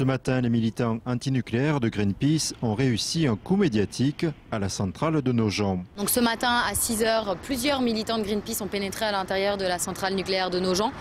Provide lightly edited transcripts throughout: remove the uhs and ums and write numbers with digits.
Ce matin, les militants antinucléaires de Greenpeace ont réussi un coup médiatique à la centrale de Nogent. Donc ce matin à 6 h, plusieurs militants de Greenpeace ont pénétré à l'intérieur de la centrale nucléaire de Nogent.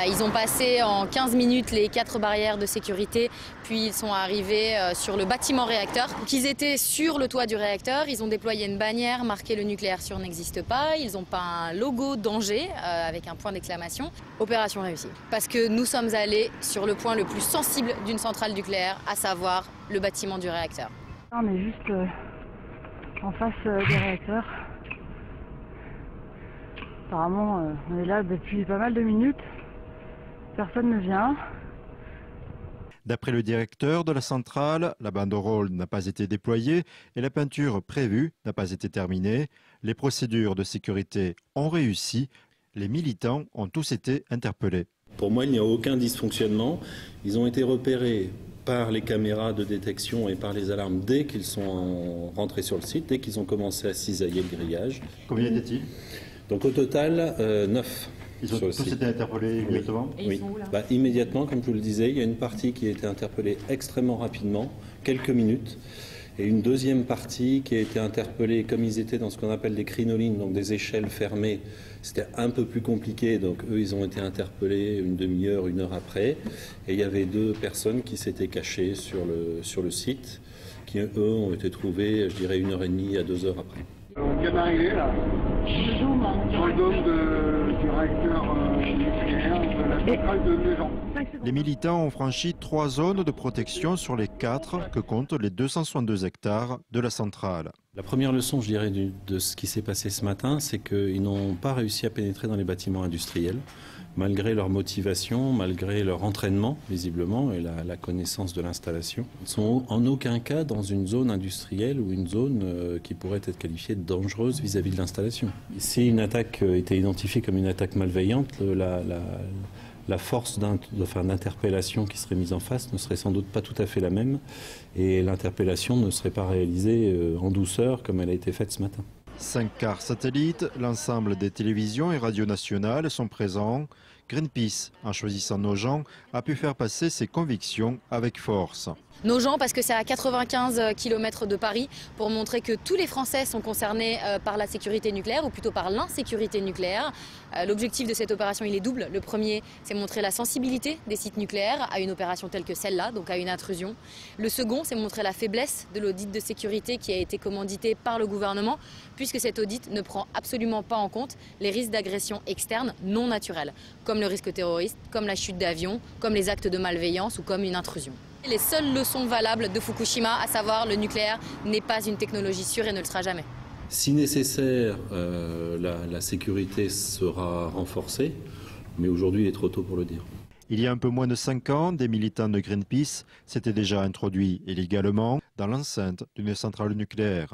Ils ont passé en 15 minutes les 4 barrières de sécurité, puis ils sont arrivés sur le bâtiment réacteur. Donc ils étaient sur le toit du réacteur, ils ont déployé une bannière marquée "Le nucléaire sûr n'existe pas", ils ont peint un logo danger avec un point d'exclamation. Opération réussie. Parce que nous sommes allés sur le point le plus sensible d'une centrale nucléaire, à savoir le bâtiment du réacteur. On est juste en face des réacteurs. Apparemment, on est là depuis pas mal de minutes. Personne ne vient. D'après le directeur de la centrale, la banderole n'a pas été déployée et la peinture prévue n'a pas été terminée. Les procédures de sécurité ont réussi. Les militants ont tous été interpellés. Pour moi, il n'y a aucun dysfonctionnement. Ils ont été repérés par les caméras de détection et par les alarmes dès qu'ils sont rentrés sur le site, dès qu'ils ont commencé à cisailler le grillage. Combien étaient-ils? Donc au total, 9. Ils ont tous été interpellés immédiatement? Et ils sont où, là? Immédiatement, comme je vous le disais, il y a une partie qui a été interpellée extrêmement rapidement, quelques minutes, et une deuxième partie qui a été interpellée, comme ils étaient dans ce qu'on appelle des crinolines, donc des échelles fermées. C'était un peu plus compliqué, donc eux, ils ont été interpellés une demi-heure, une heure après. Et il y avait 2 personnes qui s'étaient cachées sur le site, qui, eux, ont été trouvés, je dirais, 1h30 à 2 heures après. On vient d'arriver là, sur le dôme du réacteur nucléaire de la centrale de Nogent. Les militants ont franchi 3 zones de protection sur les 4 que comptent les 262 hectares de la centrale. La première leçon, je dirais, de ce qui s'est passé ce matin, c'est qu'ils n'ont pas réussi à pénétrer dans les bâtiments industriels, malgré leur motivation, malgré leur entraînement, visiblement, et la connaissance de l'installation. Ils ne sont en aucun cas dans une zone industrielle ou une zone qui pourrait être qualifiée de dangereuse vis-à-vis de l'installation. Si une attaque était identifiée comme une attaque malveillante, la force d'interpellation qui serait mise en face ne serait sans doute pas tout à fait la même et l'interpellation ne serait pas réalisée en douceur comme elle a été faite ce matin. 5 cars satellites, l'ensemble des télévisions et radios nationales sont présents. Greenpeace, en choisissant Nogent, a pu faire passer ses convictions avec force. Nogent parce que c'est à 95 km de Paris, pour montrer que tous les Français sont concernés par la sécurité nucléaire, ou plutôt par l'insécurité nucléaire. L'objectif de cette opération, il est double. Le premier, c'est montrer la sensibilité des sites nucléaires à une opération telle que celle-là, donc à une intrusion. Le second, c'est montrer la faiblesse de l'audit de sécurité qui a été commandité par le gouvernement, puisque cet audit ne prend absolument pas en compte les risques d'agression externe non naturelle, comme le risque terroriste, comme la chute d'avion, comme les actes de malveillance ou comme une intrusion. Les seules leçons valables de Fukushima, à savoir le nucléaire n'est pas une technologie sûre et ne le sera jamais. Si nécessaire, la sécurité sera renforcée, mais aujourd'hui il est trop tôt pour le dire. Il y a un peu moins de 5 ans, des militants de Greenpeace s'étaient déjà introduits illégalement dans l'enceinte d'une centrale nucléaire.